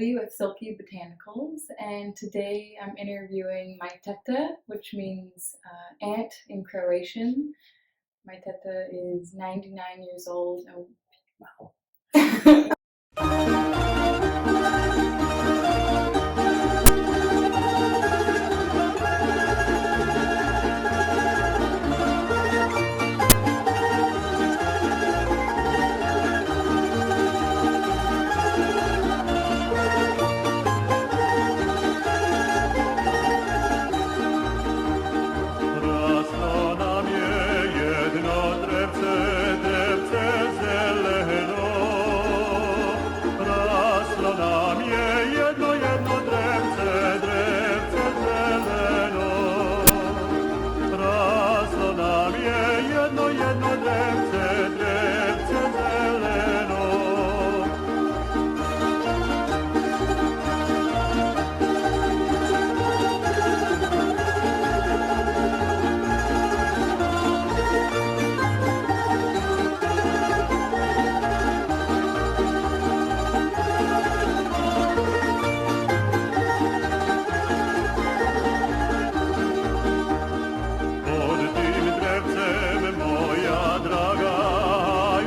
Lipje with Silky Botanicals, and today I'm interviewing my Teta, which means aunt in Croatian. My Teta is 99 years old. Oh, wow. Zraslo nam je jedno drevce, drevce zeleno. Zraslo nam je jedno drevce, drevce zeleno. Zraslo nam je jedno drevce, drevce zeleno. Pod tim drevcem moja draga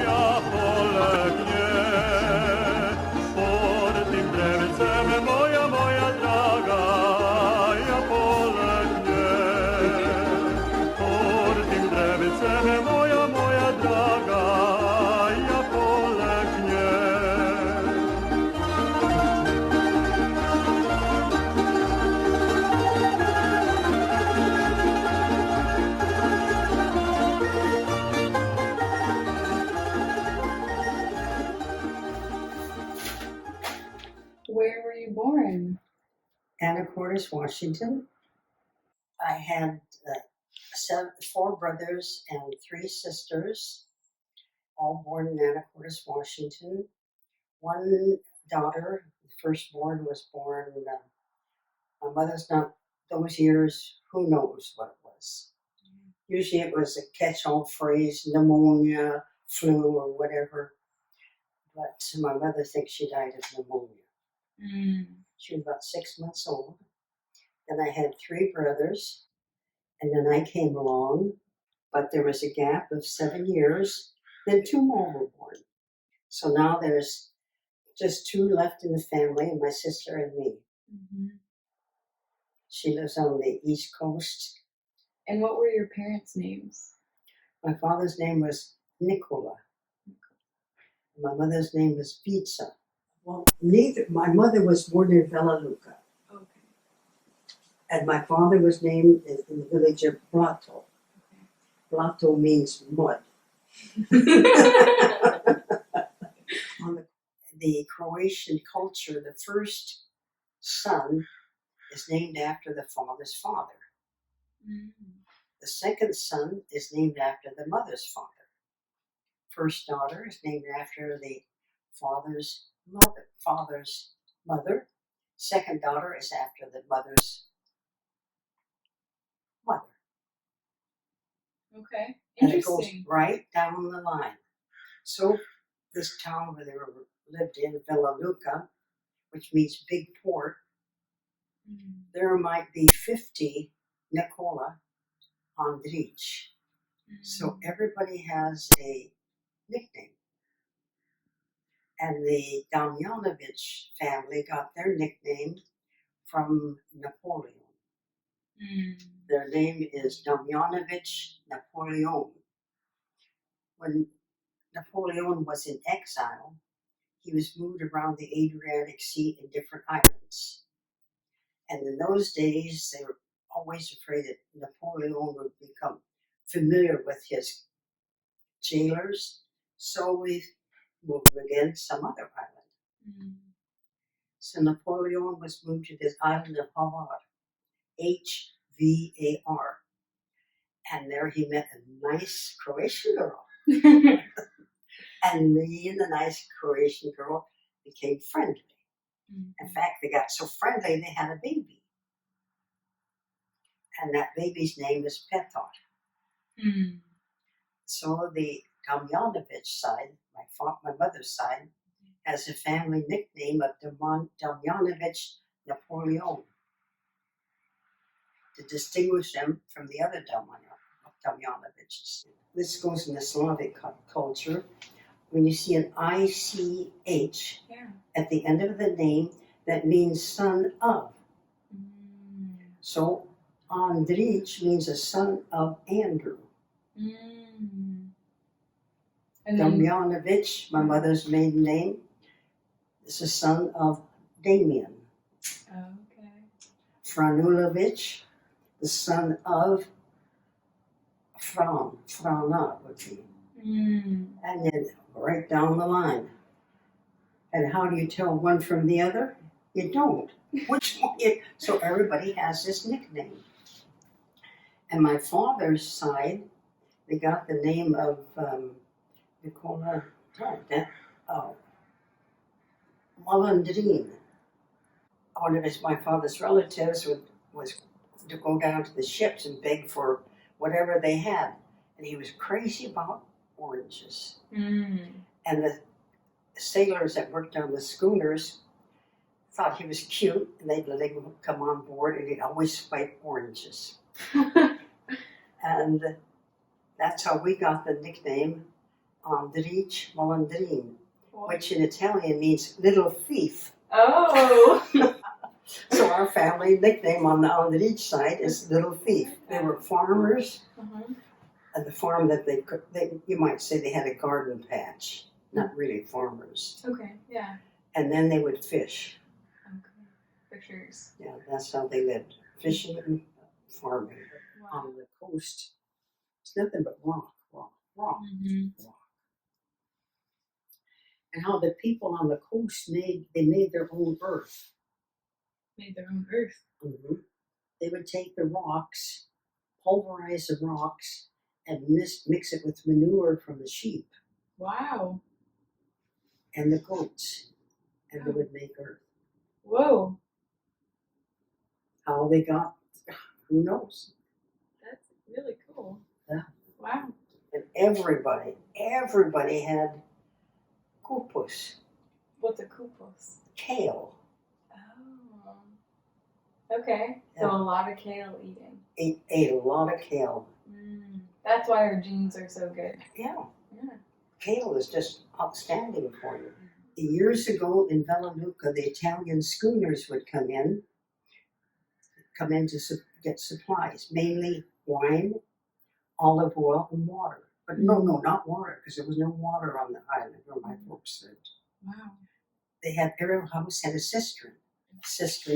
ja polegnie. Pod tim drevcem moja draga ja polegnie. Pod tim drevcem moja draga ja polegnie. Where were you born? Anacortes, Washington. I had four brothers and three sisters, all born in Anacortes, Washington. One daughter, the firstborn, was born. My mother's not those years. Who knows what it was? Usually, it was a catch-all phrase: pneumonia, flu, or whatever. But my mother thinks she died of pneumonia. She was about 6 months old. Then I had three brothers, and then I came along, but there was a gap of 7 years. Then two more were born. So now there's just two left in the family, and my sister and me. Mm-hmm. She lives on the East Coast. And what were your parents' names? My father's name was Nikola. My mother's name was Pizza. Well, my mother was born in Bela Luka. Okay. And my father was named in the village of Blato. Okay. Blato means mud. On the Croatian culture, the first son is named after the father's father. The second son is named after the mother's father. First daughter is named after the father's mother. Second daughter is after the mother's mother. Okay. And it goes Interesting. right down the line. So this town where they lived in, Bela Luka, which means big port, there might be 50 Nikola Andrić. So everybody has a nickname. And the Damjanovic family got their nickname from Napoleon. Their name is Damjanovic Napoleon. When Napoleon was in exile, he was moved around the Adriatic Sea in different islands. And in those days, they were always afraid that Napoleon would become familiar with his jailers. So we moved him again to some other island. So Napoleon was moved to this island of Hvar, Hvar. And there he met a nice Croatian girl. And me and the nice Croatian girl became friendly. In fact, they got so friendly they had a baby. And that baby's name is Petar. So the Damjanovic side, my mother's side, has a family nickname of Damjanovich Napoleon to distinguish him from the other Damjanoviches. This goes in the Slavic culture. When you see an ICH at the end of the name, that means son of. So Andrich means a son of Andrew. Damjanovich, my mother's maiden name, is a son of Damien. Okay. Franulovich, the son of Frana would be. And then right down the line. And how do you tell one from the other? You don't. Which one? So everybody has this nickname. And my father's side, they got the name of Malandrine. One of my father's relatives was to go down to the ships and beg for whatever they had. And he was crazy about oranges. And the sailors that worked on the schooners thought he was cute, and they'd let him come on board, and he'd always swipe oranges. And that's how we got the nickname Andrich Malandrine, which in Italian means little thief. Oh! So our family nickname on the Andrich side is Little Thief. They were farmers, and the farm that you might say they had a garden patch, not really farmers. Okay, yeah. And then they would fish. Okay, fishers. Yeah, that's how they lived, fishing and farming. Wow. On the coast, it's nothing but rock. And how the people on the coast made their own earth. Made their own earth. They would take the rocks, pulverize the rocks, and mix it with manure from the sheep. Wow. And the goats, and they would make earth. Whoa. How they got, who knows? That's really cool. Yeah. Wow. And everybody had kupus. What's a kupus? Kale. Oh. Okay. So a lot of kale eating. Ate a lot of kale. That's why our genes are so good. Yeah. Kale is just outstanding for you. Years ago in Velanuca, the Italian schooners would come in to get supplies, mainly wine, olive oil, and water. But no, not water, because there was no water on the island where my folks lived. Wow. They had, every house had a cistern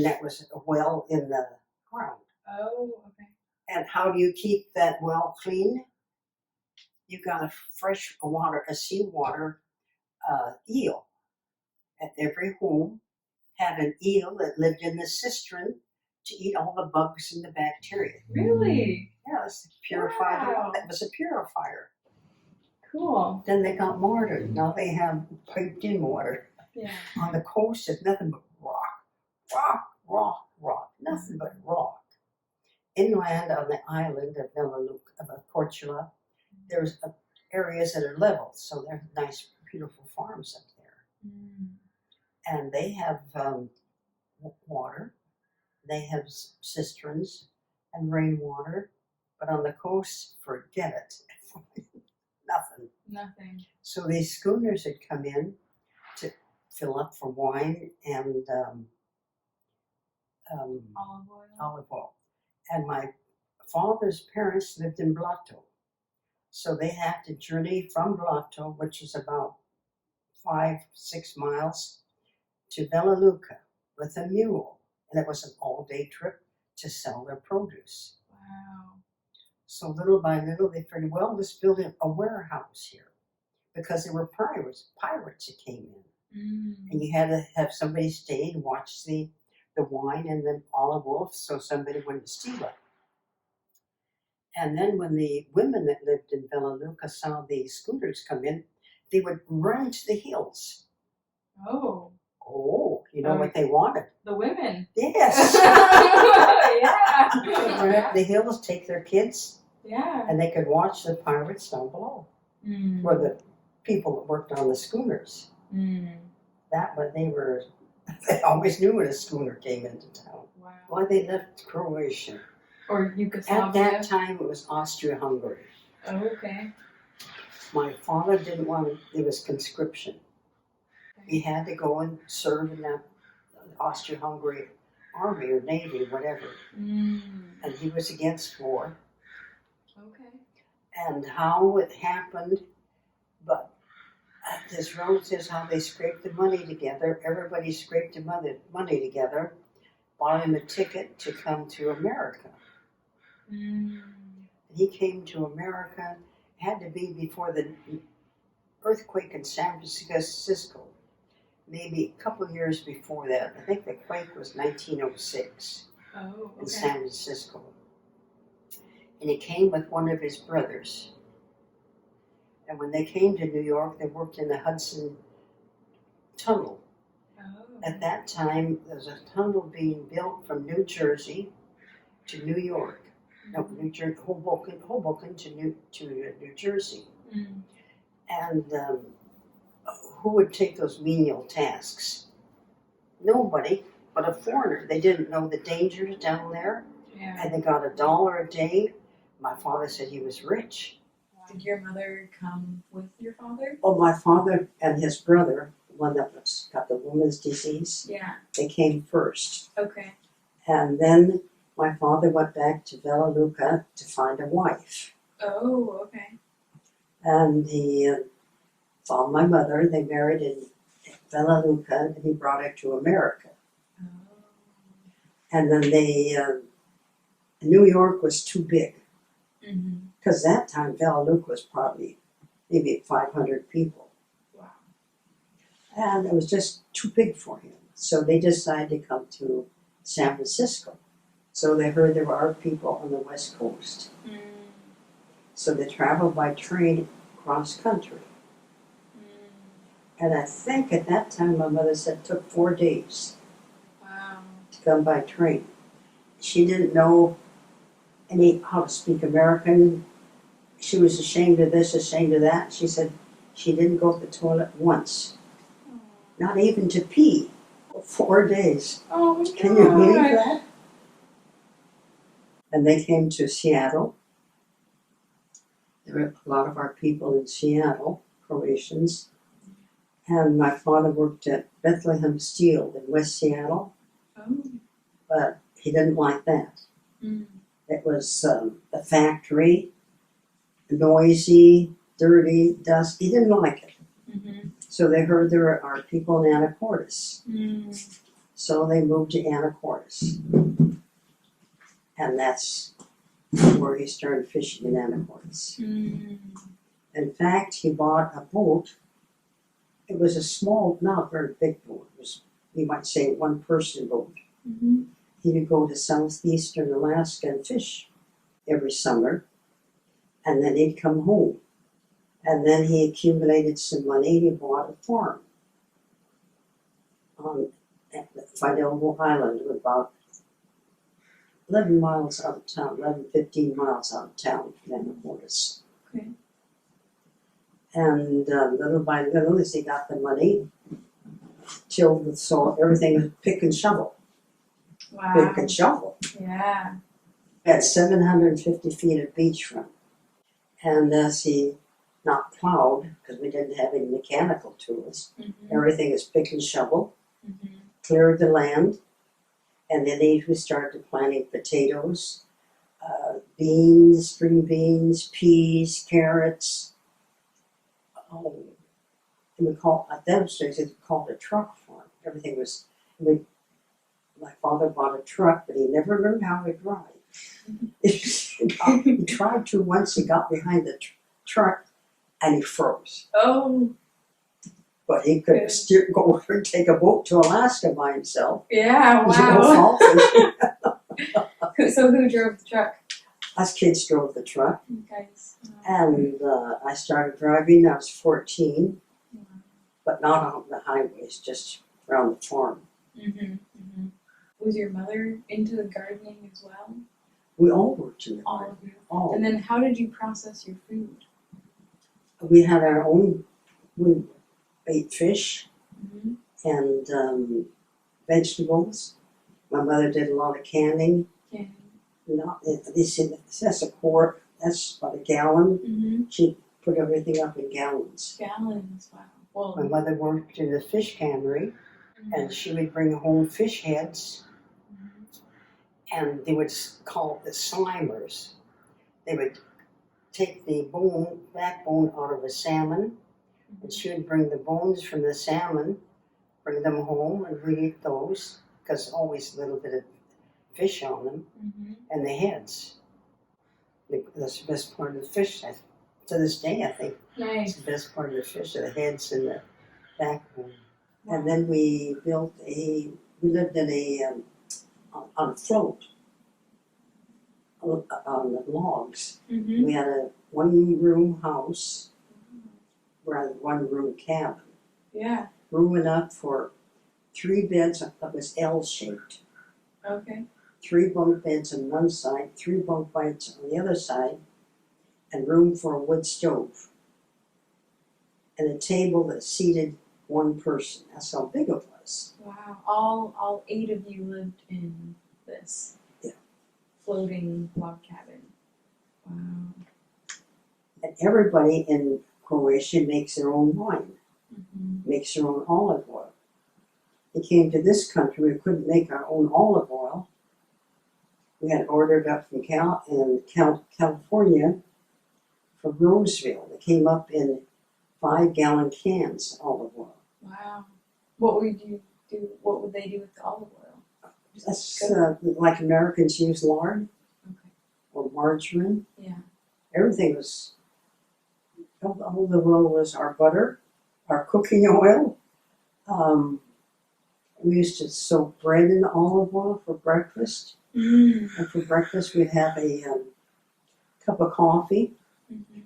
that was a well in the ground. Oh, okay. And how do you keep that well clean? You got a fresh water, a seawater eel. At every home had an eel that lived in the cistern to eat all the bugs and the bacteria. Really? Yes, purified. Wow. That was a purifier. Cool. Then they got modern. Now they have piped in water. Yeah. On the coast, it's nothing but rock. Nothing but rock. Inland on the island of Corchula, there's areas that are level, so there's nice, beautiful farms up there. And they have water, they have cisterns and rainwater, but on the coast, forget it. Nothing. So these schooners had come in to fill up for wine and olive oil. And my father's parents lived in Blato. So they had to journey from Blato, which is about 5-6 miles, to Velanuca with a mule. And it was an all-day trip to sell their produce. Wow. So little by little, they figured, well, let's build a warehouse here. Because there were pirates that came in. And you had to have somebody stay and watch the wine and the olive oil so somebody wouldn't steal it. And then when the women that lived in Velanuca saw the scooters come in, they would run to the hills. Oh, you know what they wanted? The women. Yes. Yeah. They'd run up the hills, take their kids, Yeah. and they could watch the pirates down below, or the people that worked on the schooners. That when they always knew when a schooner came into town. Wow. Why they left Croatia. Or Yugoslavia? At that time, it was Austria-Hungary. Oh, okay. My father didn't want to, it was conscription. He had to go and serve in the Austria-Hungary army or navy, whatever. And he was against war. Okay. And how it happened, but his relatives, how they scraped the money together. Everybody scraped the money together, bought him a ticket to come to America. He came to America, had to be before the earthquake in San Francisco, maybe a couple of years before that. I think the quake was 1906 in San Francisco. And he came with one of his brothers. And when they came to New York, they worked in the Hudson Tunnel. At that time, there was a tunnel being built from New Jersey to New York. No, Hoboken to New Jersey. And who would take those menial tasks? Nobody but a foreigner. They didn't know the dangers down there. Yeah. And they got $1 a day. My father said he was rich. Did your mother come with your father? Oh, my father and his brother, one that got the woman's disease, Yeah. they came first. Okay. And then my father went back to Bella Luca to find a wife. Oh, okay. And he found my mother. They married in Bella Luca, and he brought her to America. Oh. And then New York was too big. Because that time Bella Luca was probably maybe 500 people. Wow. And it was just too big for him. So they decided to come to San Francisco. So they heard there were people on the West Coast. So they traveled by train cross country. And I think at that time my mother said it took 4 days. Wow. To come by train. She didn't know how to speak American. She was ashamed of this, ashamed of that. She said she didn't go to the toilet once. Not even to pee. 4 days. Oh my God. Can you believe that? And they came to Seattle. There were a lot of our people in Seattle, Croatians. And my father worked at Bethlehem Steel in West Seattle. Oh. But he didn't like that. It was a factory, noisy, dirty, dust. He didn't like it. So they heard there are people in Anacortes. So they moved to Anacortes. And that's where he started fishing in Anacortes. In fact, he bought a boat. It was a small, not a very big boat. It was, you might say, one-person boat. He would go to southeastern Alaska and fish every summer, and then he'd come home. And then he accumulated some money and he bought a farm on Fidelbo Island, about 11 miles out of town, 15 miles out of town from Anacortes. Okay. And little by little, as he got the money, tilled the soil, everything was pick and shovel. Wow. Pick and shovel. Yeah. At 750 feet of beachfront. And as he not plowed, because we didn't have any mechanical tools, everything is pick and shovel, cleared the land, and then he started planting potatoes, beans, string beans, peas, carrots. And we called, at them states, it's called a truck farm. Everything was, my father bought a truck, but he never learned how to drive. He tried to once. He got behind the truck and he froze. Oh. But he could go over and take a boat to Alaska by himself. Yeah, wow. So who drove the truck? Us kids drove the truck. Guys. And I started driving. I was 14, but not on the highways, just around the farm. Was your mother into the gardening as well? We all worked in the All garden. of you. All. And then how did you process your food? We had our own, we ate fish, and vegetables. My mother did a lot of canning. Yeah. They said that's a quart, that's about a gallon. Mm-hmm. She put everything up in gallons. Gallons, wow. Well, My mother worked in the fish cannery, and she would bring home fish heads, and they would call it the slimers. They would take the backbone out of a salmon, and she would bring the bones from the salmon, bring them home, and we'd eat those, because always a little bit of fish on them, and the heads. That's the best part of the fish. To this day, I think nice. it's the best part of the fish, are the heads and the backbone. Wow. And then we lived in on a float, on the logs. Mm-hmm. We had a one-room house, rather one-room cabin. Yeah. Room enough for 3 beds that was L-shaped. Okay. 3 bunk beds on one side, 3 bunk beds on the other side, and room for a wood stove. And a table that seated 1 person. That's how big it was. Wow. All 8 of you lived in this floating log cabin. Wow. And everybody in Croatia makes their own wine, makes their own olive oil. We came to this country, we couldn't make our own olive oil. We had ordered up from California, from Roseville. They came up in 5-gallon cans, olive oil. Wow. What would you do? What would they do with the olive oil? That's like Americans use lard or margarine. Yeah. Everything was, all the oil was our butter, our cooking oil. We used to soak bread in olive oil for breakfast. And for breakfast, we'd have a cup of coffee.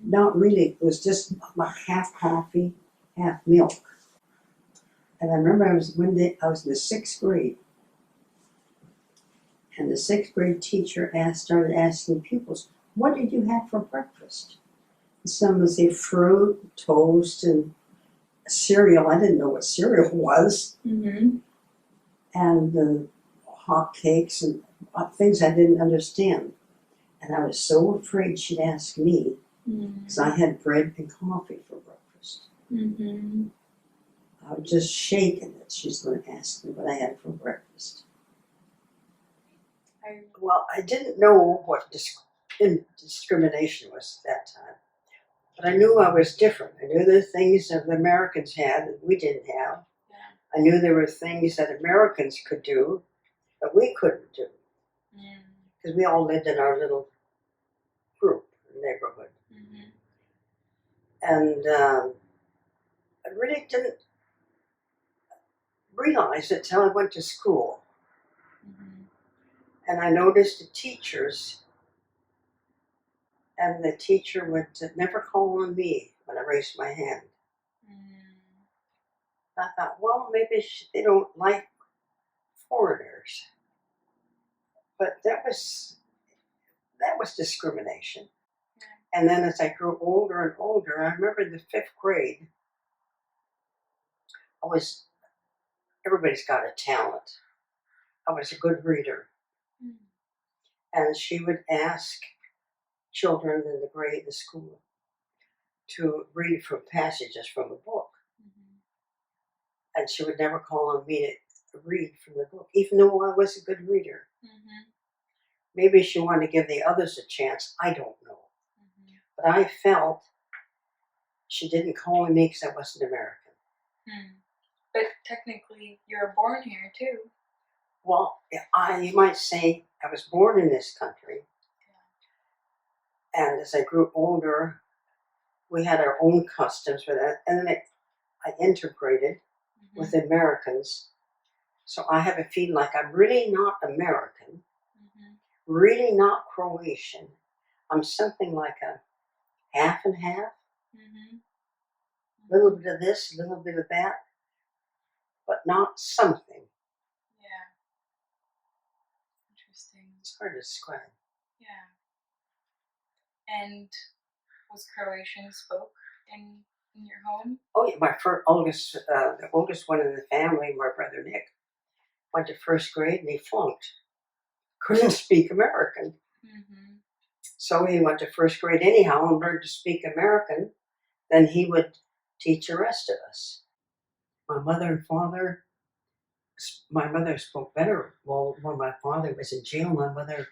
Not really, it was just like half coffee, half milk. And I remember one day I was in the 6th grade, and the 6th grade teacher started asking pupils, "What did you have for breakfast?" And some would say fruit, toast, and cereal. I didn't know what cereal was. And hot cakes and things I didn't understand. And I was so afraid she'd ask me, because I had bread and coffee for breakfast. I was just shaking that she's going to ask me what I had for breakfast. Well, I didn't know what discrimination was at that time. But I knew I was different. I knew the things that the Americans had that we didn't have. I knew there were things that Americans could do that we couldn't do. Because we all lived in our little group, neighborhood. And I really didn't realize it till I went to school. And I noticed the teachers, and the teacher would never call on me when I raised my hand. I thought, well, maybe they don't like foreigners. But that was discrimination. And then as I grew older and older, I remember in the 5th grade, everybody's got a talent. I was a good reader. And she would ask children in the school to read from passages from a book. And she would never call on me to read from the book, even though I was a good reader. Maybe she wanted to give the others a chance. I don't know. But I felt she didn't call on me because I wasn't American. But technically, you were born here too. Well, you might say I was born in this country. And as I grew older, we had our own customs with that. And then I integrated with Americans. So I have a feeling like I'm really not American, really not Croatian. I'm something like a half and half. A little bit of this, a little bit of that, but not something. Yeah. Interesting. It's hard to describe. Yeah. And was Croatian spoke in in your home? Oh yeah, my the oldest one in the family, my brother Nick, went to first grade and he flunked. Couldn't speak American. Mm-hmm. So he went to first grade anyhow and learned to speak American. Then he would teach the rest of us. My mother and father, my mother spoke better. Well, when my father was in jail, my mother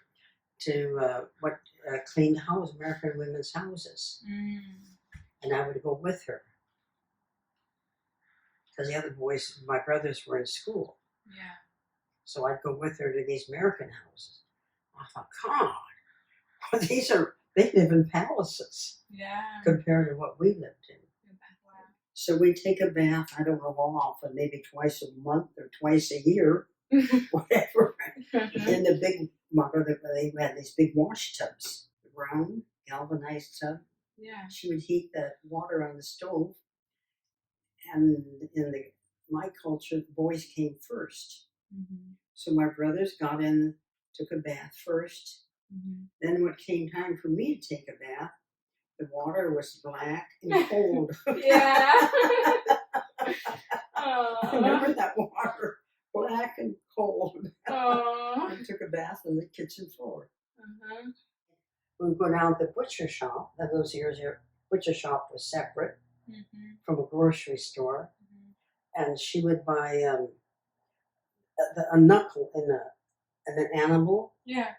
cleaned house, American women's houses. And I would go with her. Because the other boys, my brothers, were in school. Yeah. So I'd go with her to these American houses. I thought, God, they live in palaces. Yeah. Compared to what we lived in. Wow. So we take a bath, I don't know how often, maybe twice a month or twice a year, whatever. In the big, my brother, they had these big wash tubs, round, galvanized tub. Yeah. She would heat the water on the stove. And in my culture, the boys came first. Mm-hmm. So my brothers got in, took a bath first. Mm-hmm. Then when it came time for me to take a bath, the water was black and cold. Yeah. I remember that water, black and cold. I took a bath on the kitchen floor. Uh-huh. We would go down to the butcher shop. In those years, your butcher shop was separate from a grocery store. And she would buy a knuckle in an animal. Yeah.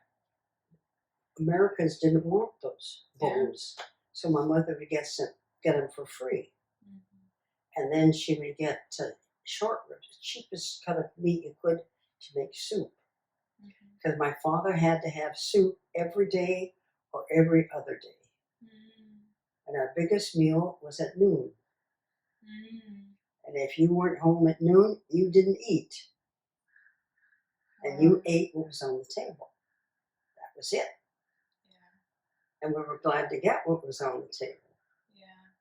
Americans didn't want those bones. Yeah. So my mother would get them for free. And then she would get short ribs, the cheapest cut of meat you could, to make soup. Because my father had to have soup every day or every other day. And our biggest meal was at noon. And if you weren't home at noon, you didn't eat. And you ate what was on the table. That was it. Yeah. And we were glad to get what was on the table. Yeah.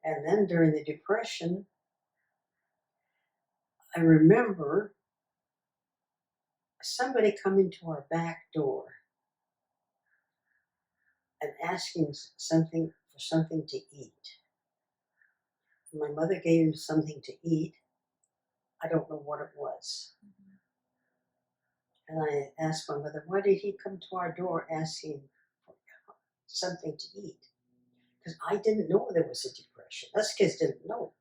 And then during the Depression, I remember somebody coming to our back door and asking for something to eat. And my mother gave him something to eat. I don't know what it was. And I asked my mother, why did he come to our door asking for something to eat? Because I didn't know there was a Depression. Us kids didn't know.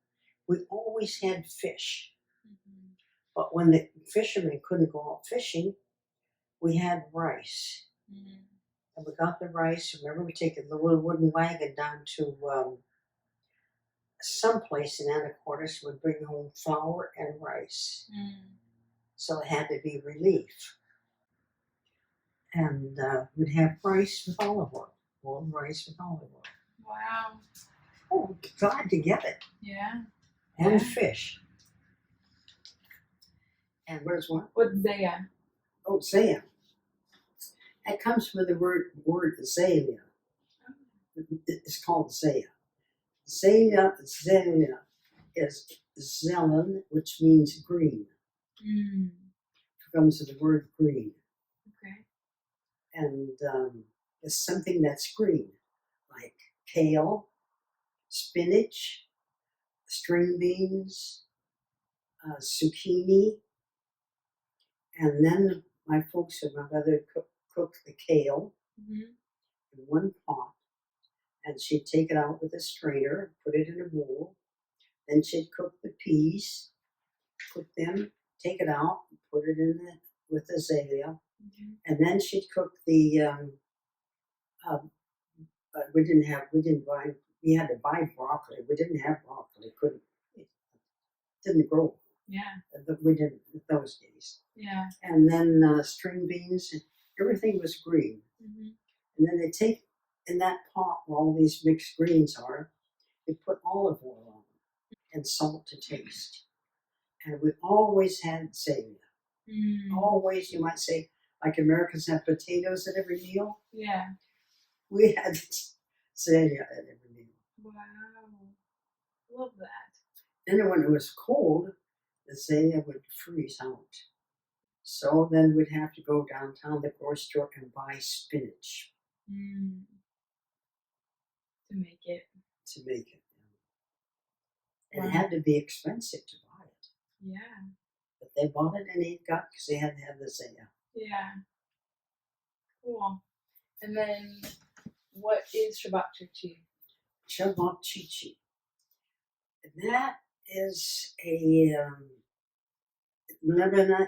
We always had fish. But when the fishermen couldn't go out fishing, we had rice. And we got the rice. Remember, we take a little wooden wagon down to someplace in Anacortes, would bring home flour and rice. So it had to be relief. And we'd have rice with olive oil. Boiled rice with olive oil. Wow. Oh, glad to get it. Yeah. And fish. And where's what? What's Zaya? Oh, Zaya. That comes from the word Zaya. It's called Zaya. Zaya is zelen, which means green. It comes from the word green. Okay. And it's something that's green, like kale, spinach, string beans, zucchini. And then my folks and my mother cooked the kale in one pot. And she'd take it out with a strainer, put it in a bowl. Then she'd cook the peas, cook them, take it out, put it in with azalea. And then she'd cook the, we had to buy broccoli. We didn't have broccoli, it didn't grow. Yeah. We didn't in those days. Yeah. And then string beans, everything was green. And then they take, in that pot where all these mixed greens are, they put olive oil on them and salt to taste. And we always had azalea. Always, you might say, like Americans have potatoes at every meal. Yeah. We had azalea at every meal. Wow. Love that. And when it was cold, the azalea would freeze out. So then we'd have to go downtown the grocery store and buy spinach. To make it. To make it. It had to be expensive to buy it. Yeah. But they bought it and ate got because they had to have the sale. Yeah. Cool. And then, what is Shabbat-chichi? Shabbat chichi. That is a Lebanon.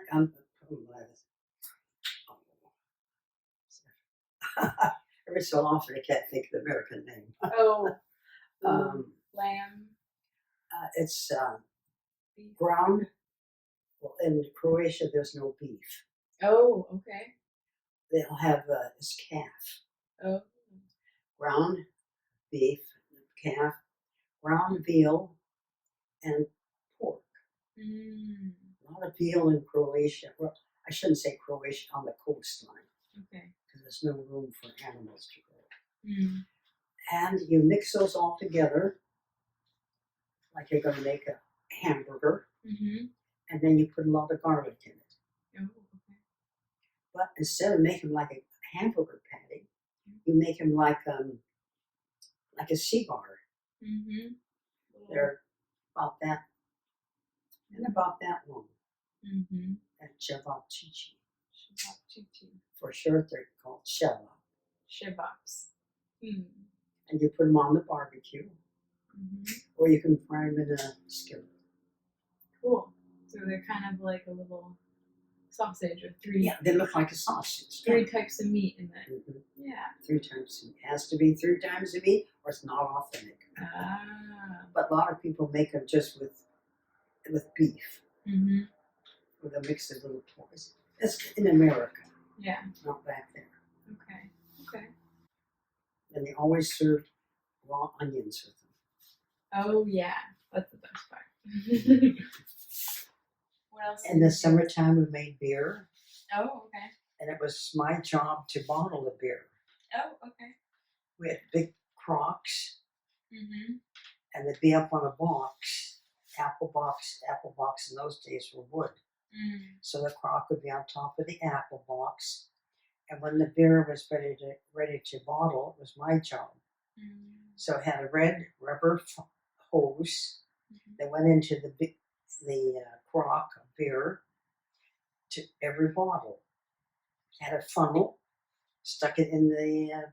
Every so often I can't think of the American name. Oh, lamb. lamb. It's Beef. ground. Well, in Croatia, there's no beef. Oh, okay. They'll have this calf. Oh. Ground beef, calf, ground veal, and pork. Mm. A lot of veal in Croatia. Well, I shouldn't say Croatia, on the coastline, Okay. because there's no room for animals to grow. Mm. And you mix those all together, like you're going to make a hamburger, Mm-hmm. and then you put a lot of garlic in it. Oh, okay. But instead of making them like a hamburger patty, you make them like a cigar. Mm-hmm. They're about that, and about that long. Mm-hmm. And Shabbat-chichi. Shabbat-chichi. For short, they're called Shabbat. Shababs. Mm. And you put them on the barbecue, Mm-hmm. or you can fry them in a skillet. Cool. So they're kind of like a little sausage with three. Yeah, they look like a sausage. Three types of meat in it. Mm-hmm. Yeah. 3 times. It has to be 3 times the meat, or it's not authentic. Ah. But a lot of people make them just with beef. Mm-hmm. Or they'll mix the little toys. That's in America, Yeah. not back there. Okay. Okay. And they always serve raw onions with them. Oh yeah, that's the best part. What else? In the summertime, we made beer, Oh, okay. and it was my job to bottle the beer. Oh, okay. We had big crocks, Mm-hmm. and they'd be up on a box, apple box. Apple box in those days were wood. Mm. So the crock would be on top of the apple box, and when the beer was ready to bottle, it was my job. Mm. So it had a red rubber hose Mm-hmm. that went into the crock of beer to every bottle. It had a funnel, stuck it in the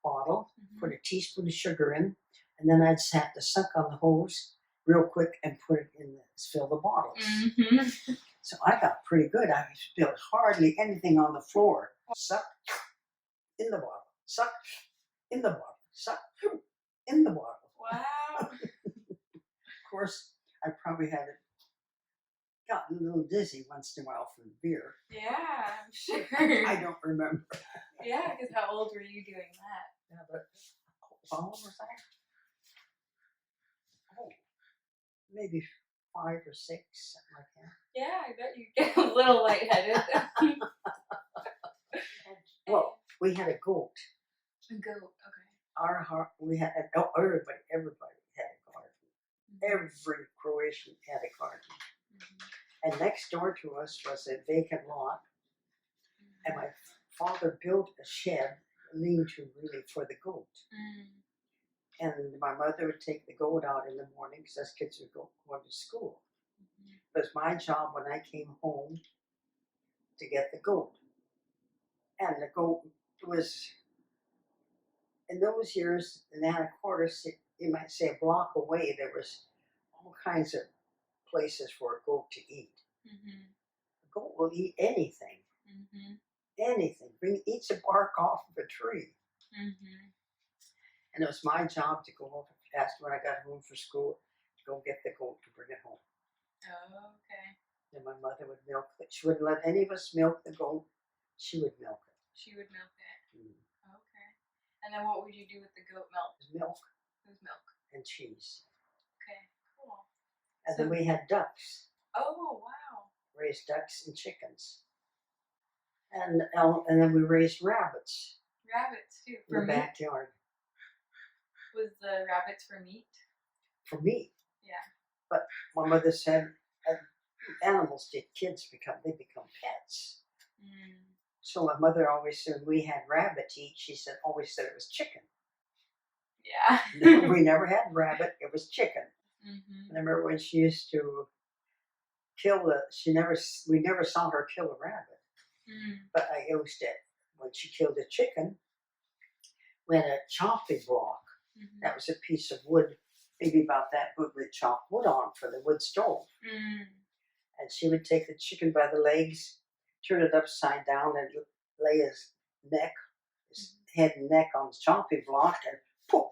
bottle, Mm-hmm. put a teaspoon of sugar in, and then I'd just have to suck on the hose real quick and put it in, fill the bottles. Mm-hmm. So I got pretty good. I spilled hardly anything on the floor. Suck in the bottle. Suck in the bottle. Suck in the bottle. Wow. Of course, I probably had gotten a little dizzy once in a while from beer. Yeah, I'm sure. I don't remember. Yeah, because how old were you doing that? Yeah, but how old was I? Oh, maybe 5 or 6, something like that. Yeah, I bet you get a little lightheaded. Well, we had a goat. A goat, okay. We had everybody had a garden. Every Croatian had a garden. Mm-hmm. And next door to us was a vacant lot. And my father built a shed, a lean-to really, for the goat. Mm. And my mother would take the goat out in the morning because us kids would go to school. Mm-hmm. It was my job when I came home to get the goat. And the goat was, in those years, in Anacortes, you might say a block away, there was all kinds of places for a goat to eat. Mm-hmm. A goat will eat anything. Mm-hmm. Anything. Eats the bark off of a tree. Mm-hmm. And it was my job to go over past when I got home from school, to go get the goat to bring it home. Oh, okay. And my mother would milk it. She wouldn't let any of us milk the goat. She would milk it. She would milk it. Mm. Okay. And then what would you do with the goat milk? Milk It was milk. and cheese. Okay, cool. And then we had ducks. Oh, wow. Raised ducks and chickens. And then we raised rabbits Rabbits, too. in the backyard. Was the rabbits for meat? For meat. Yeah. But my mother said, animals did kids become pets. Mm. So my mother always said we had rabbit to eat. She always said it was chicken. Yeah. No, we never had rabbit. It was chicken. Mm-hmm. And I remember when she used to we never saw her kill a rabbit. Mm. But I used it when she killed a chicken. We had a chopping block. Mm-hmm. That was a piece of wood, maybe about that wood with chopped wood on for the wood stove. Mm. And she would take the chicken by the legs, turn it upside down, and lay his head and neck on the chopping block, and poof,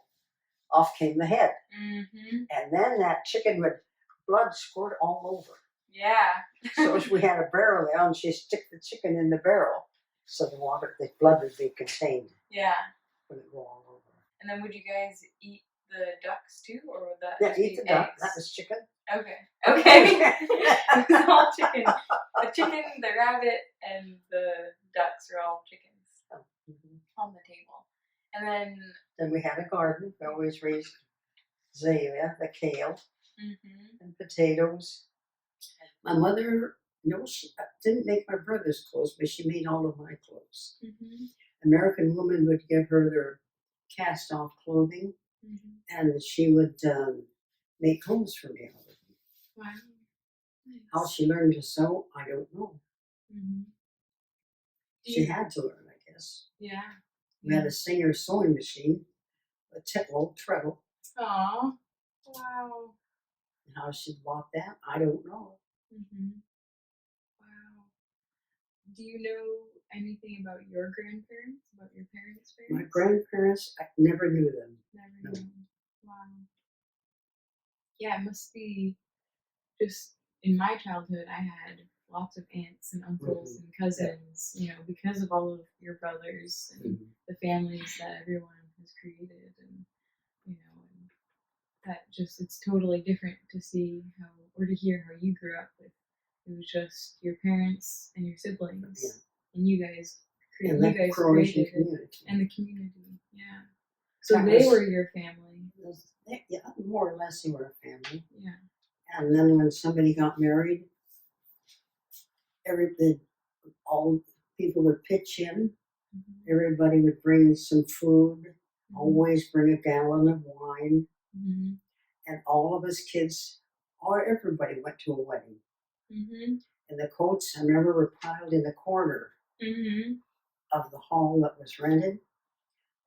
off came the head. Mm-hmm. And then that chicken would blood squirt all over. Yeah. So we had a barrel there, and she'd stick the chicken in the barrel, so the blood would be contained. Yeah. Wouldn't go all over. And then would you guys eat the ducks too, or would that Yeah, just eat be the duck. eggs? That was chicken. Okay. Okay. It's all chicken. The chicken, the rabbit, and the ducks are all chickens on the table. And then we had a garden. We always raised azalea, the kale, and potatoes. My mother, she didn't make my brother's clothes, but she made all of my clothes. American women would give her their cast-off clothing, and she would make clothes for me out of them. Wow. Nice. How she learned to sew, I don't know. She had to learn, I guess. Yeah. We had a Singer sewing machine, a little treadle. Aw. Wow. How she bought that, I don't know. Wow. Do you know anything about your grandparents, about your parents' parents? My grandparents, I never knew them. Never knew them. Wow. Yeah, it must be just in my childhood, I had lots of aunts and uncles and cousins, because of all of your brothers and the families that everyone has created, and and that just, it's totally different to see how, or to hear how you grew up with. It was just your parents and your siblings, and you guys Croatian created community. it, and the community, So they were your family. Yeah, more or less they were a family. Yeah. And then when somebody got married, all people would pitch in. Everybody would bring some food, always bring a gallon of wine. And all of us kids, or everybody went to a wedding. And the coats, I remember, were piled in the corner of the hall that was rented.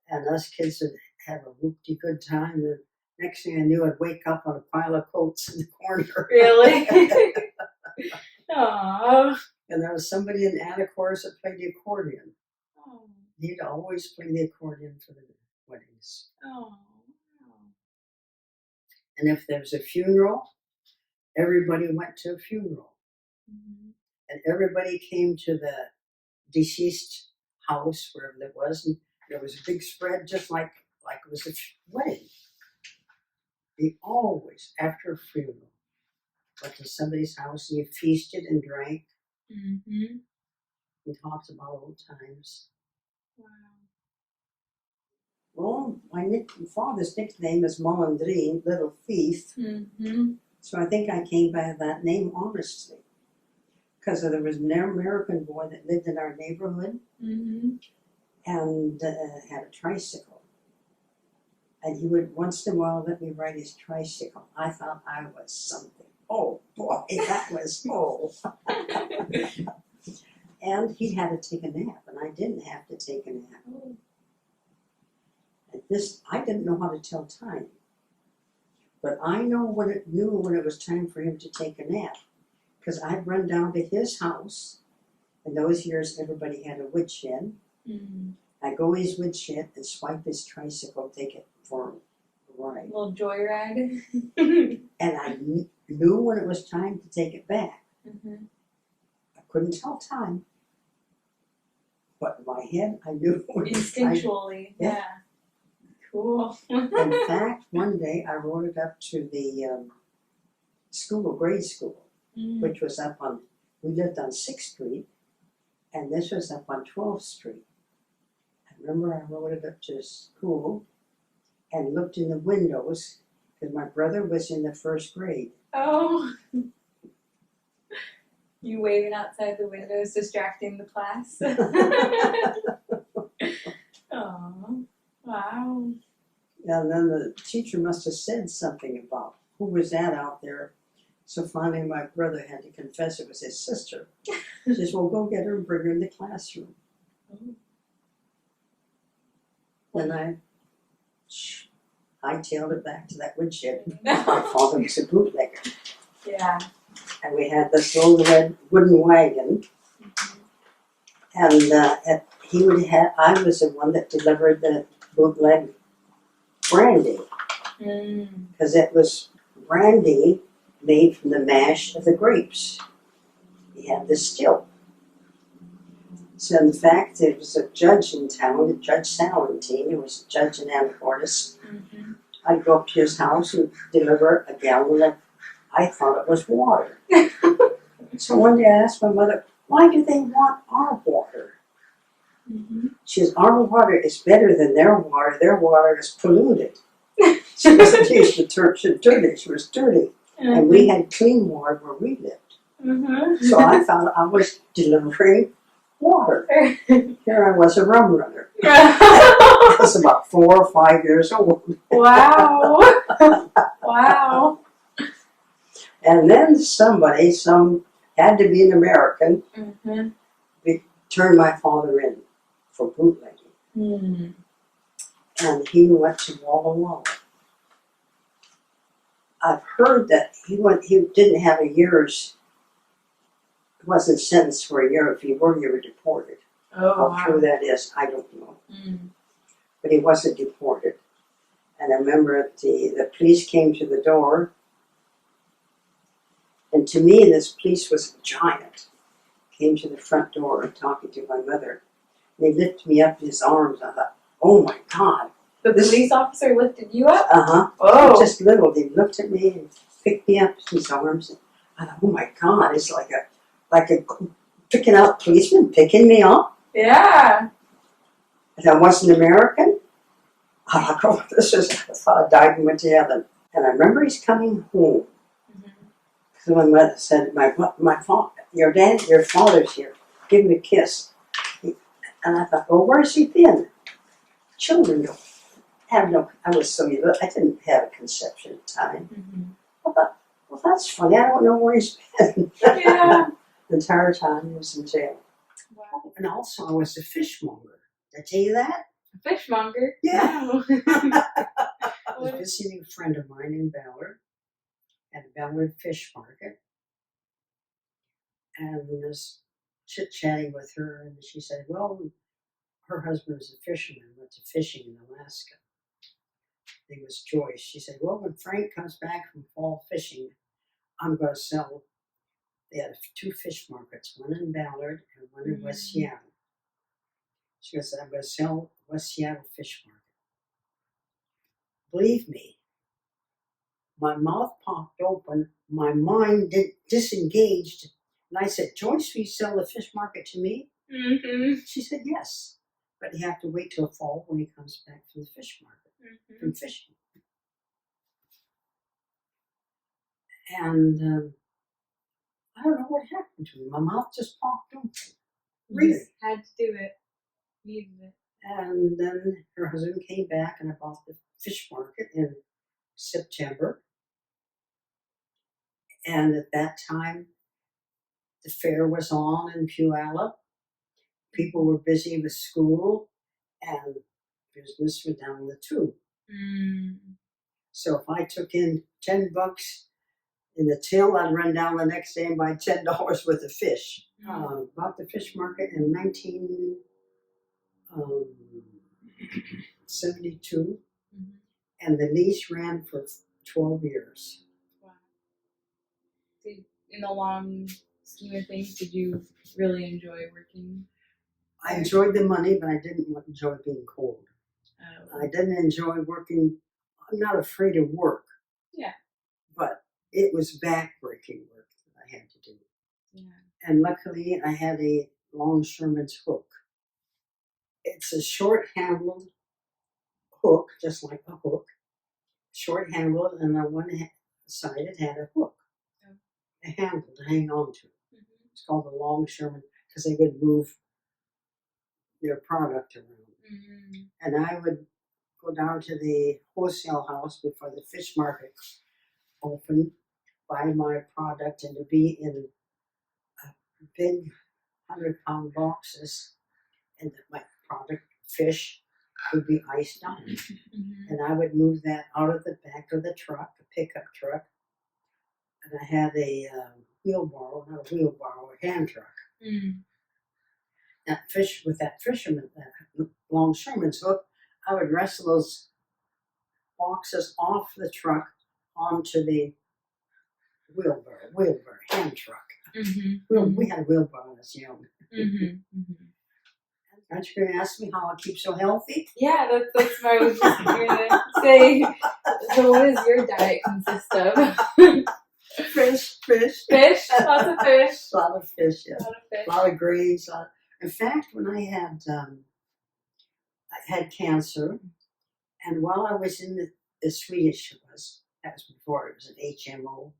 And us kids would have a whoopty good time. And next thing I knew, I'd wake up on a pile of coats in the corner. Really? Aww. And there was somebody in Anacortes that played the accordion. Oh. He'd always play the accordion for the weddings. Oh. And if there was a funeral, everybody went to a funeral. And everybody came to the deceased house, wherever it was, and there was a big spread, just like it was a wedding. They always, after a funeral, went to somebody's house and you feasted and drank. And talked about old times. Wow. Well, my father's nickname is Molandrine, Little Thief. So I think I came by that name honestly. Because there was an American boy that lived in our neighborhood and had a tricycle. And he would once in a while let me ride his tricycle. I thought I was something. Oh boy, that was And he had to take a nap, and I didn't have to take a nap. And I didn't know how to tell time. But I knew when it was time for him to take a nap. Because I'd run down to his house. In those years, everybody had a woodshed. I'd go to his woodshed and swipe his tricycle, take it for a ride. A little joyride. And I knew when it was time to take it back. I couldn't tell time. But in my head, I knew when it was time. Instinctually, yeah. Cool. In fact, one day I rode it up to the grade school, which was up on, we lived on 6th Street, and this was up on 12th Street. I remember I rode it up to school and looked in the windows, because my brother was in the 1st grade. Oh. You waving outside the windows, distracting the class. Oh, wow. And then the teacher must have said something about who was that out there? So finally my brother had to confess it was his sister. He says, well, go get her and bring her in the classroom. Then I hightailed it back to that woodshed. My father was a bootlegger. Yeah. And we had this little red wooden wagon. And I was the one that delivered the bootleg brandy. Because it was brandy made from the mash of the grapes. We had the still. So in fact, there was a judge in town, Judge Farandine, who was a judge in Anacortes. I'd go up to his house and deliver a gallon of, I thought it was water. So one day I asked my mother, why do they want our water? She says, our water is better than their water. Their water is polluted. She wasn't used to dirty. She was dirty. And we had clean water where we lived. So I thought I was delivering water. Here I was a rum runner. I was about 4 or 5 years old. Wow. Wow. And then some had to be an American, turned my father in for bootlegging. And he went to Walla Walla. I've heard that he didn't have a year's, wasn't sentenced for a year. If you were deported. Oh, How true that is, I don't know. But he wasn't deported. And I remember the police came to the door. And to me, this police was a giant. Came to the front door talking to my mother. And he lifted me up in his arms. I thought, oh my God. The police officer lifted you up? Oh. Just little. He looked at me and picked me up in his arms. And I thought, oh my God, it's like a picking out policeman picking me up. Yeah. And I wasn't American. I thought, oh, this is, I thought I died and went to heaven. And I remember he's coming home. So my mother said, my father, your father's here. Give him a kiss. And I thought, well, where's he been? Children don't have no, I was so young, I didn't have a conception at the time. I thought, well, that's funny, I don't know where he's been. Yeah. The entire time he was in jail. Wow. And also I was a fishmonger. Did I tell you that? A fishmonger? Yeah. No. I was visiting a friend of mine in Ballard at the Ballard Fish Market. And I was chit-chatting with her, and she said, well, her husband was a fisherman, went to fishing in Alaska. It was Joyce. She said, well, when Frank comes back from fall fishing, I'm going to sell. They had 2 fish markets, one in Ballard and one in West Seattle. She said, I'm going to sell West Seattle Fish Market. Believe me, my mouth popped open, my mind disengaged, and I said, Joyce, will you sell the fish market to me? She said, yes, but you have to wait till fall when he comes back from the fish market, from fishing. And I don't know what happened to me. My mouth just popped open. Really? Had to do it. Needed it. And then her husband came back and I bought the fish market in September. And at that time, the fair was on in Puyallup. People were busy with school and business was down the tube. So if I took in $10 in the till, I'd run down the next day and buy $10 worth of fish. Bought the fish market in 1972, and the lease ran for 12 years. Wow. In the long scheme of things, did you really enjoy working? I enjoyed the money, but I didn't enjoy being cold. I didn't enjoy working. I'm not afraid of work. Yeah. But it was backbreaking work that I had to do. Yeah. And luckily, I had a longshoreman's hook. It's a short-handled hook, just like a hook. Short-handled, and on one side it had a hook, a handle to hang on to. It's called a longshoreman because they would move their product around. And I would go down to the wholesale house before the fish market often buy my product and to be in big 100-pound boxes, and that my product, fish, would be iced down. And I would move that out of the back of the truck, a pickup truck, and I had a wheelbarrow, not a wheelbarrow, a hand truck. That fish with that fisherman, that longshoreman's hook, I would wrestle those boxes off the truck onto the wheelbarrow, hand truck. We had a wheelbarrow when I was young. Aren't you going to ask me how I keep so healthy? Yeah, that's what I was just going to say. So what does your diet consist of? Fish. Fish? Lots of fish. A lot of fish, yeah. A lot of fish. A lot of greens. In fact, when I had cancer, and while I was in the Swedish, that was before it was an HMO,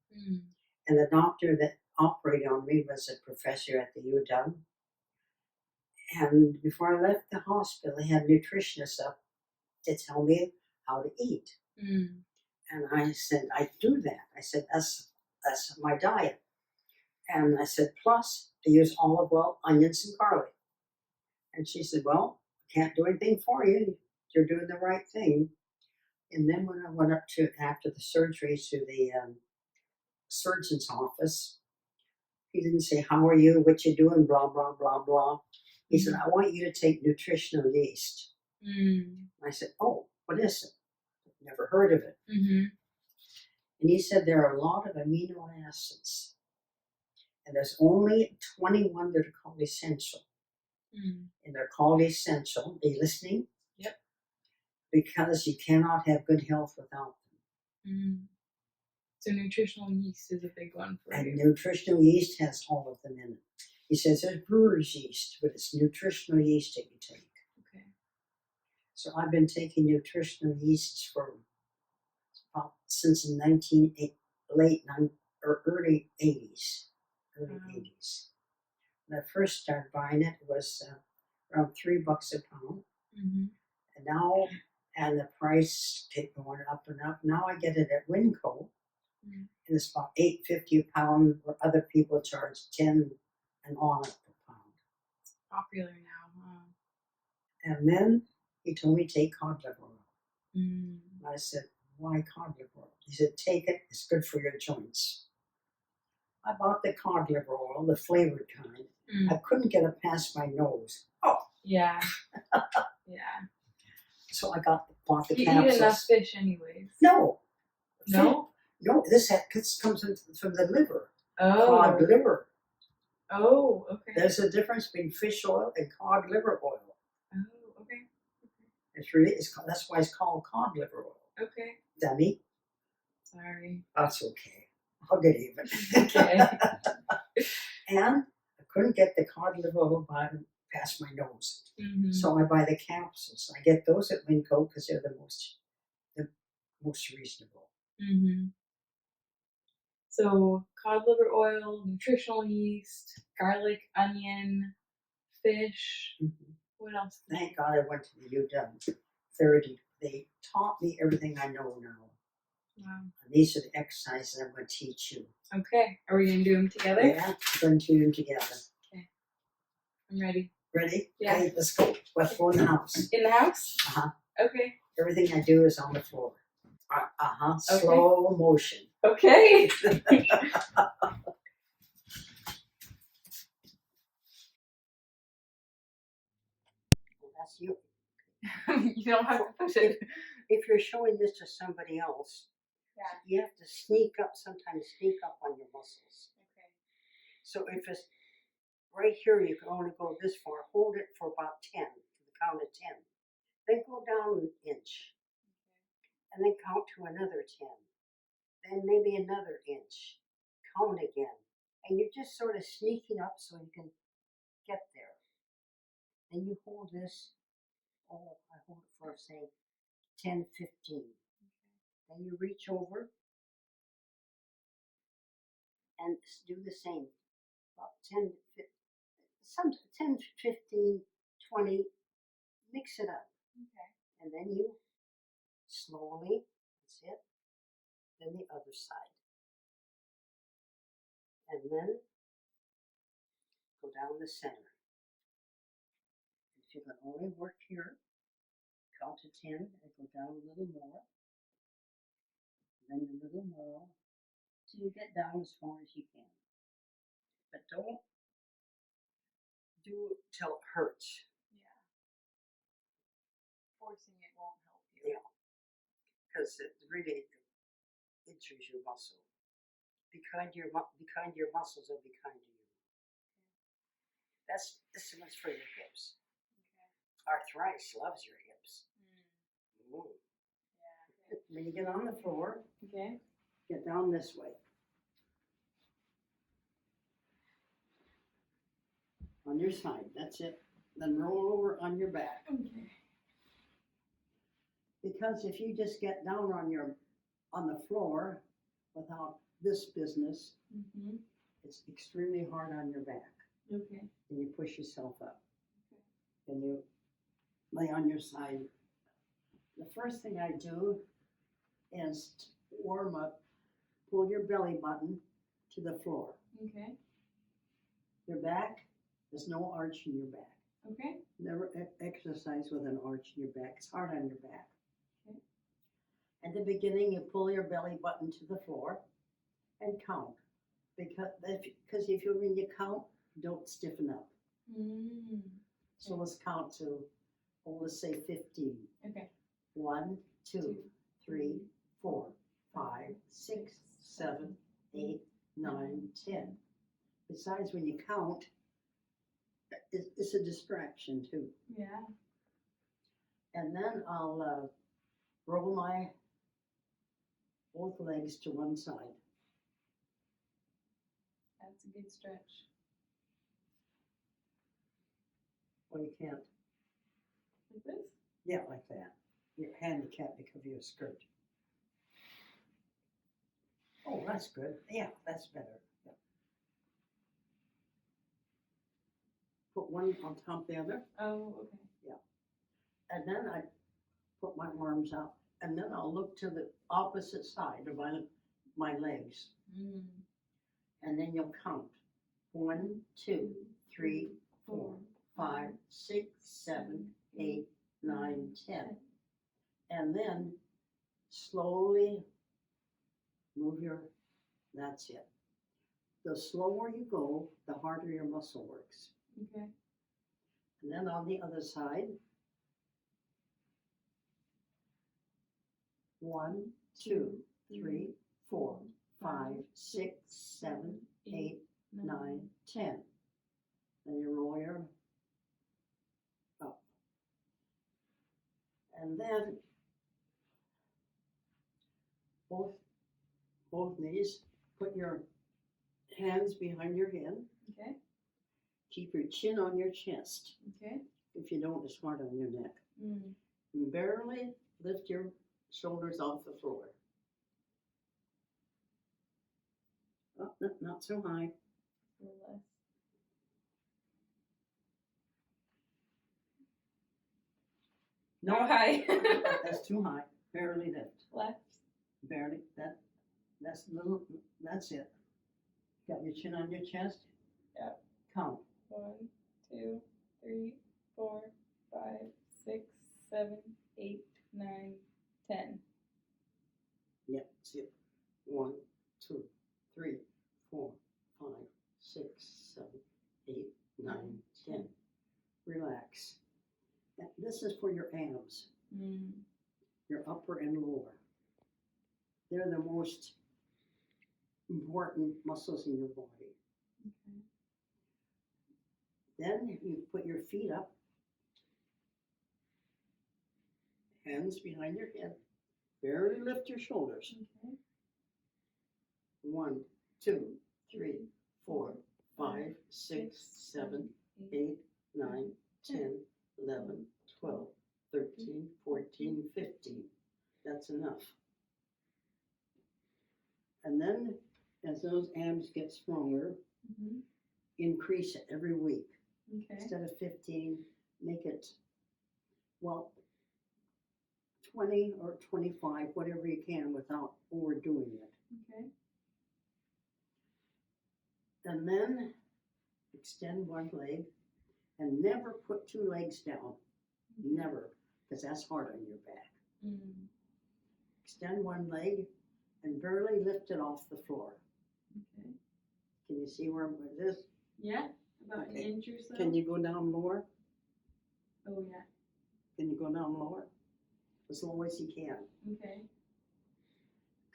and the doctor that operated on me was a professor at the UW. And before I left the hospital, I had nutritionists up to tell me how to eat. And I said, I do that. I said, that's my diet. And I said, plus, I use olive oil, onions, and garlic. And she said, well, can't do anything for you. You're doing the right thing. And then when I went up to, after the surgery, to the surgeon's office, he didn't say, how are you, what you doing, blah, blah, blah, blah. He said, I want you to take nutritional yeast. I said, oh, what is it? Never heard of it. And he said, there are a lot of amino acids. And there's only 21 that are called essential. And they're called essential. Are you listening? Yep. Because you cannot have good health without them. So nutritional yeast is a big one for you. And nutritional yeast has all of them in it. He says there's brewer's yeast, but it's nutritional yeast that you take. Okay. So I've been taking nutritional yeasts for since the early 80s. When I first started buying it, it was around $3 a pound. And now, and the price kept going up and up. Now I get it at Winco, and it's about $8.50 a pound, where other people charge $10 and on up a pound. It's popular now, huh? And then he told me take cod liver oil. And I said, why cod liver oil? He said, take it, it's good for your joints. I bought the cod liver oil, the flavored kind. I couldn't get it past my nose. Oh. Yeah. Yeah. So I bought the you capsules. eat enough fish anyways. No. No? No, this comes from the liver. Oh. Cod liver. Oh, okay. There's a difference between fish oil and cod liver oil. Oh, okay. That's why it's called cod liver oil. Okay. Dummy. Sorry. That's okay. I'll get even. Okay. And I couldn't get the cod liver oil past my nose. So I buy the capsules. I get those at Winco because they're the most reasonable. So cod liver oil, nutritional yeast, garlic, onion, fish. What else? Thank God I went to the UW 30. They taught me everything I know now. Wow. And these are the exercises I'm going to teach you. Okay. Are we going to do them together? Yeah, we're going to do them together. Okay. I'm ready. Ready? Yeah. Okay, let's go. Let's go in the house. In the house? Okay. Everything I do is on the floor. Okay. Slow motion. Okay. That's you. You don't have to push it. If you're showing this to somebody else, you have to sometimes sneak up on your muscles. Okay. So if it's right here, you can only go this far. Hold it for about 10, to the count of 10. Then go down an inch. And then count to another 10. Then maybe another inch. Count again. And you're just sort of sneaking up so you can get there. Then you hold this. Oh, I hold it for, say, 10, 15. Then you reach over and do the same. About 10, 15, 20, mix it up. Okay. And then you slowly, that's it. Then the other side. And then go down the center. If you can only work here, count to 10 and go down a little more, then a little more, till you get down as far as you can. But don't do it till it hurts. Yeah. Forcing it won't help you. Yeah, because it really injures your muscle. Be kind to your muscles and be kind to you. This one's for your hips. Okay. Arthritis loves your hips. Ooh. Yeah. Okay. When you get on the floor, Okay. get down this way. On your side, that's it. Then roll over on your back. Okay. Because if you just get down on the floor without this business, Mm-hmm. it's extremely hard on your back. Okay. And you push yourself up. Okay. And you lay on your side. The first thing I do is to warm up, pull your belly button to the floor. Okay. Your back, there's no arch in your back. Okay. Never exercise with an arch in your back. It's hard on your back. Okay. At the beginning, you pull your belly button to the floor and count. Because if when you count, don't stiffen up. Mm. So let's count to, let's say 15. Okay. 1, 2, 3, 4, 5, 6, 7, 8, 9, 10. Besides, when you count, it's a distraction too. Yeah. And then I'll roll my both legs to one side. That's a good stretch. Well, you can't. Like this? Yeah, like that. You're handicapped because of your skirt. Oh, that's good. Yeah, that's better. Yeah. Put one on top of the other. Oh, okay. And then I put my arms out, and then I'll look to the opposite side of my legs, Mm. and then you'll count. 1, 2, 3, 4, 5, 6, 7, 8, 9, 10. And then slowly move that's it. The slower you go, the harder your muscle works. Okay. And then on the other side, 1, 2, 3, 4, 5, 6, 7, 8, 9, 10. Then you roll your up. And then both knees, put your hands behind your head. Okay. Keep your chin on your chest. Okay. If you don't, it's hard on your neck. Mm. Barely lift your shoulders off the floor. Oh, not so high. A little less. No, high. That's too high. Barely lift. Left. Barely. That's it. Got your chin on your chest? Yep. Count. 1, 2, 3, 4, 5, 6, 7, 8, 9, 10. Yep, that's it. 1, 2, 3, 4, 5, 6, 7, 8, 9, 10. Relax. This is for your abs, Mm. your upper and lower. They're the most important muscles in your body. Okay. Then you put your feet up, hands behind your head, barely lift your shoulders. Okay. 1, 2, 3, 4, 5, 6, 7, 8, 9, 10, 11, 12, 13, 14, 15. That's enough. And then as those abs get stronger, Mm-hmm. increase it every week. Okay. Instead of 15, make it, 20 or 25, whatever you can without overdoing it. Okay. And then extend one leg and never put two legs down. Never, because that's hard on your back. Mm. Extend one leg and barely lift it off the floor. Okay. Can you see where it is? Yeah, about Okay. an inch or so. Can you go down lower? Oh, yeah. Can you go down lower? As low as you can. Okay.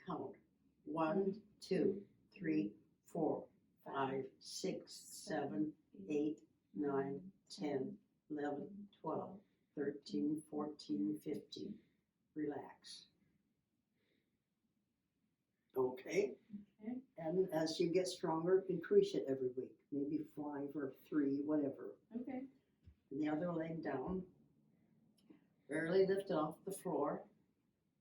Count. 1, 2, 3, 4, 5, 6, 7, 8, 9, 10, 11, 12, 13, 14, 15. Relax. Okay? Okay. And as you get stronger, increase it every week. Maybe 5 or 3, whatever. Okay. And the other leg down. Barely lift it off the floor.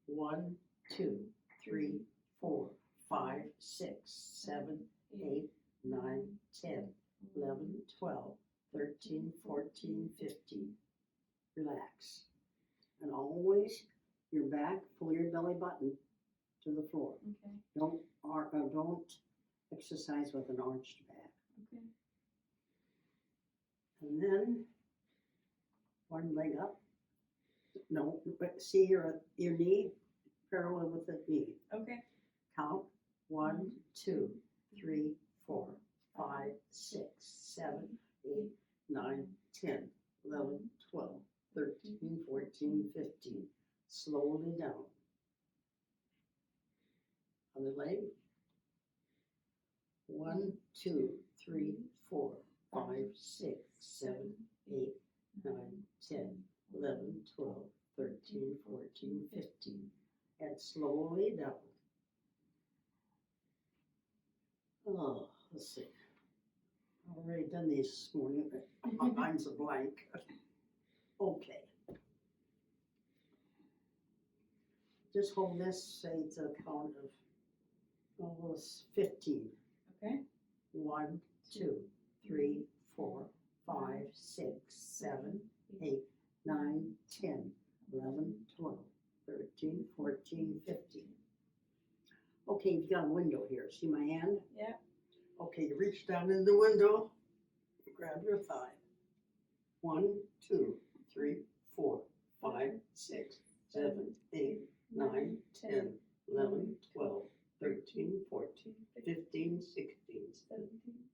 1, 2, 3, 4, 5, 6, 7, 8, 9, 10, 11, 12, 13, 14, 15. Relax. And always your back, pull your belly button to the floor. Okay. Don't exercise with an arched back. Okay. And then one leg up. No, but see your knee parallel with the knee. Okay. Count 1, 2, 3, 4, 5, 6, 7, 8, 9, 10, 11, 12, 13, 14, 15. Slowly down. Other leg. 1, 2, 3, 4, 5, 6, 7, 8, 9, 10, 11, 12, 13, 14, 15. And slowly down. Oh, let's see. I've already done these this morning, but my mind's a blank. Okay. Just hold this, say it's a count of almost 15. Okay. 1, 2, 3, 4, 5, 6, 7, 8, 9, 10, 11, 12, 13, 14, 15. Okay, you've got a window here. See my hand? Yeah. Okay, you reach down in the window, grab your thigh. 1, 2, 3, 4, 5, 6, 7, 8, 9, 10, 11, 12, 13, 14, 15, 16, 17,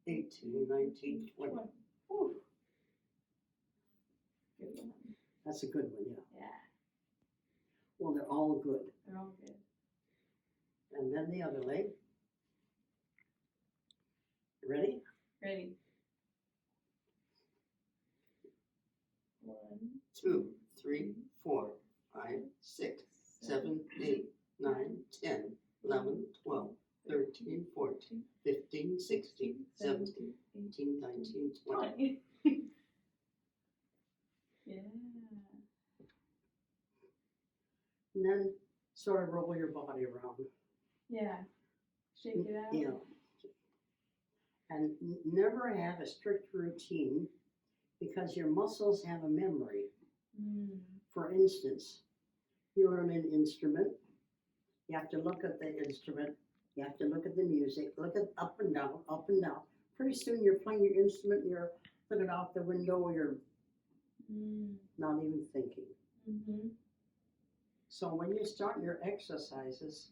18, 19, 20. Whew. Good one. That's a good one, yeah. Yeah. Well, they're all good. They're all good. And then the other leg. Ready? Ready. 1, 2, 3, 4, 5, 6, 7, 8, 9, 10, 11, 12, 13, 14, 15, 16, 17, 18, 19, 20. 20. Yeah. And then sort of roll your body around. Yeah. Shake it out. Yeah. And never have a strict routine because your muscles have a memory. Mm. For instance, you learn an instrument, you have to look at the instrument, you have to look at the music, look at up and down, up and down. Pretty soon you're playing your instrument, you're looking out the window, you're not even thinking. Mm-hmm. So when you start your exercises,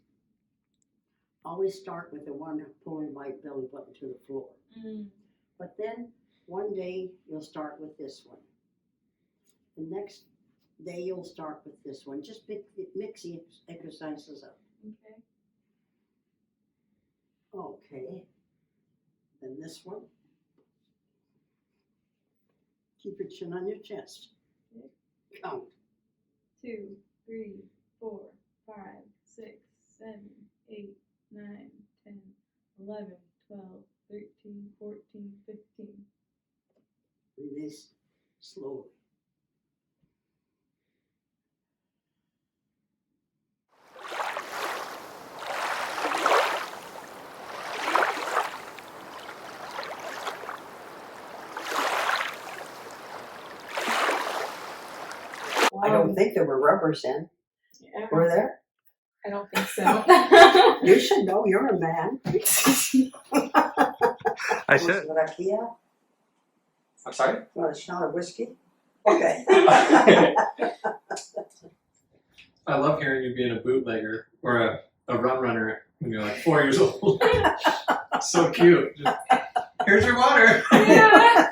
always start with the one pulling my belly button to the floor. Mm. But then one day you'll start with this one. The next day you'll start with this one. Just mix the exercises up. Okay. Okay. Then this one. Keep your chin on your chest. Okay. Count. 2, 3, 4, 5, 6, 7, 8, 9, 10, 11, 12, 13, 14, 15. Release slowly. I don't think there were rubbers in. Yeah. Were there? I don't think so. You should know, you're a man. I said. Rakia? I'm sorry? Want a shot of whiskey? Okay. I love hearing you being a bootlegger or a rum runner when you're like 4 years old. So cute. Just, here's your water. Yeah.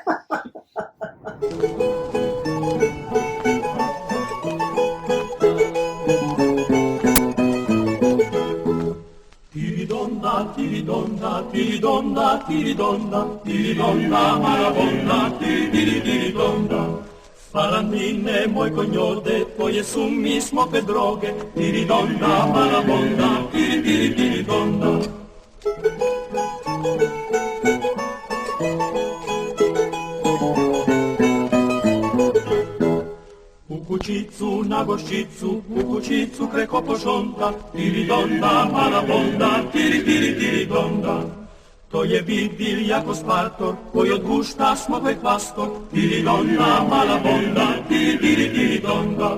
Tiridonda, tiridonda, tiridonda, tiridonda, tiridonda, marabonda, tiridonda. Farandine, moj konjode, tvoje su mi smo pe droge, tiridonda, marabonda, tiridonda. U kućicu, na goščicu, u kućicu kreko požonda, tiridonda, marabonda, tiridonda. To je vidil jako spartor, koji od gušta smogve kvastor, tiridonda, marabonda, tiridonda.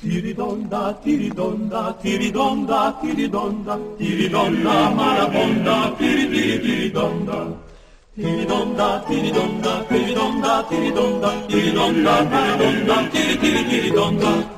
Tiridonda, tiridonda, tiridonda, tiridonda, tiridonda, marabonda, tiridonda. Tiridonda, tiridonda, tiridonda, tiridonda, tiridonda, tiridonda, tiridonda.